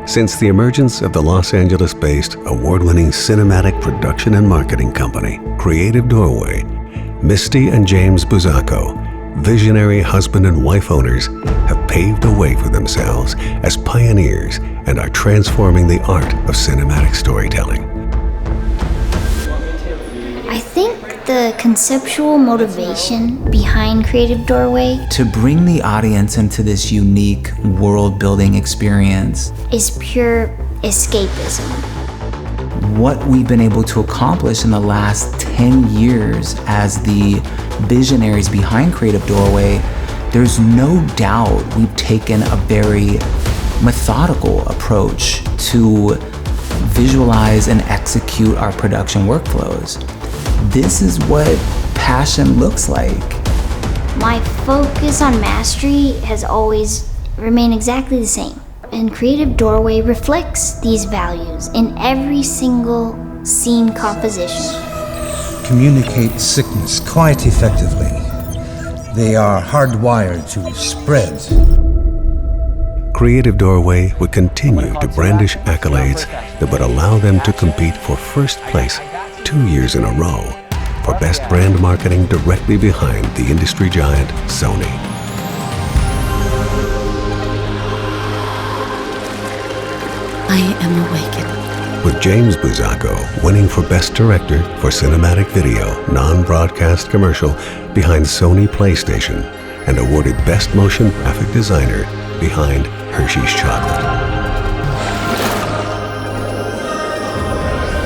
Since the emergence of the Los Angeles-based award-winning cinematic production and marketing company, Creative Doorway, Misty and James Buzzacco, visionary husband and wife owners, have paved a way for themselves as pioneers and are transforming the art of cinematic storytelling. I think the conceptual motivation behind Creative Doorway to bring the audience into this unique world-building experience is pure escapism. What we've been able to accomplish in the last 10 years as the visionaries behind Creative Doorway, there's no doubt we've taken a very methodical approach to visualize and execute our production workflows. This is what passion looks like. My focus on mastery has always remained exactly the same, and Creative Doorway reflects these values in every single scene composition. Communicate sickness quite effectively. They are hardwired to spread. Creative Doorway would continue to brandish accolades that would allow them to compete for first place 2 years in a row for Best Brand Marketing directly behind the industry giant Sony. I am awakened. With James Buzzacco winning for Best Director for Cinematic Video, Non-Broadcast Commercial behind Sony PlayStation, and awarded Best Motion Graphic Designer behind Hershey's Chocolate.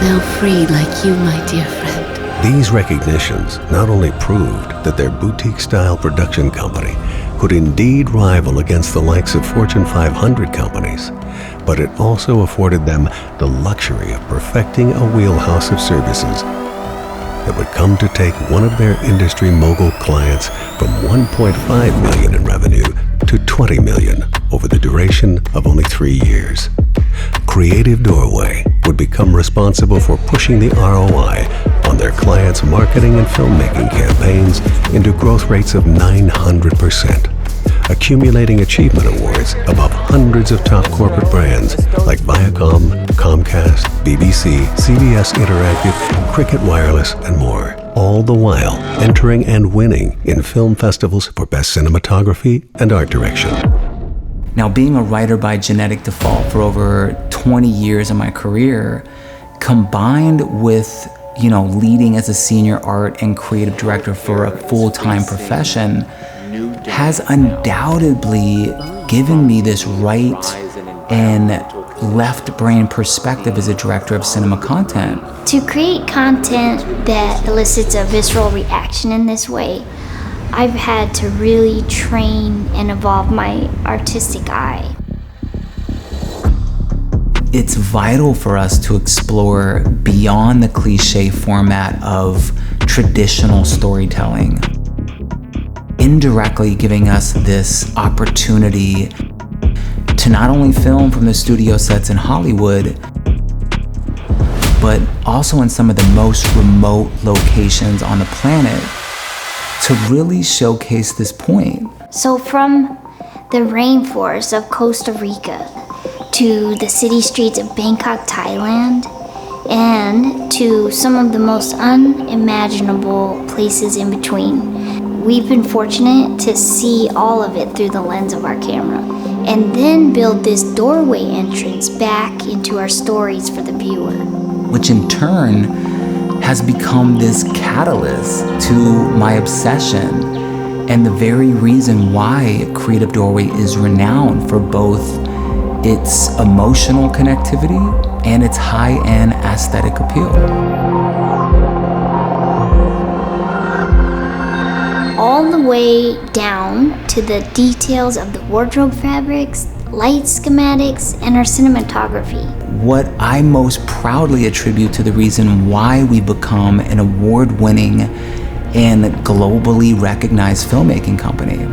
Now free like you, my dear friend. These recognitions not only proved that their boutique-style production company could indeed rival against the likes of Fortune 500 companies, but it also afforded them the luxury of perfecting a wheelhouse of services that would come to take one of their industry mogul clients from $1.5 million in revenue to $20 million over the duration of only 3 years. Creative Doorway would become responsible for pushing the ROI on their clients' marketing and filmmaking campaigns into growth rates of 900%, accumulating achievement awards above hundreds of top corporate brands like Viacom, Comcast, BBC, CBS Interactive, Cricket Wireless, and more, all the while entering and winning in film festivals for Best Cinematography and Art Direction. Now, being a writer by genetic default for over 20 years of my career, combined with, leading as a senior art and creative director for a full-time profession, has undoubtedly given me this right and left brain perspective as a director of cinema content. To create content that elicits a visceral reaction in this way, I've had to really train and evolve my artistic eye. It's vital for us to explore beyond the cliche format of traditional storytelling, indirectly giving us this opportunity to not only film from the studio sets in Hollywood, but also in some of the most remote locations on the planet to really showcase this point. So from the rainforests of Costa Rica to the city streets of Bangkok, Thailand, and to some of the most unimaginable places in between, we've been fortunate to see all of it through the lens of our camera, and then build this doorway entrance back into our stories for the viewer. Which in turn has become this catalyst to my obsession and the very reason why Creative Doorway is renowned for both its emotional connectivity and its high-end aesthetic appeal. All the way down to the details of the wardrobe fabrics, light schematics, and our cinematography. What I most proudly attribute to the reason why we become an award-winning and globally recognized filmmaking company.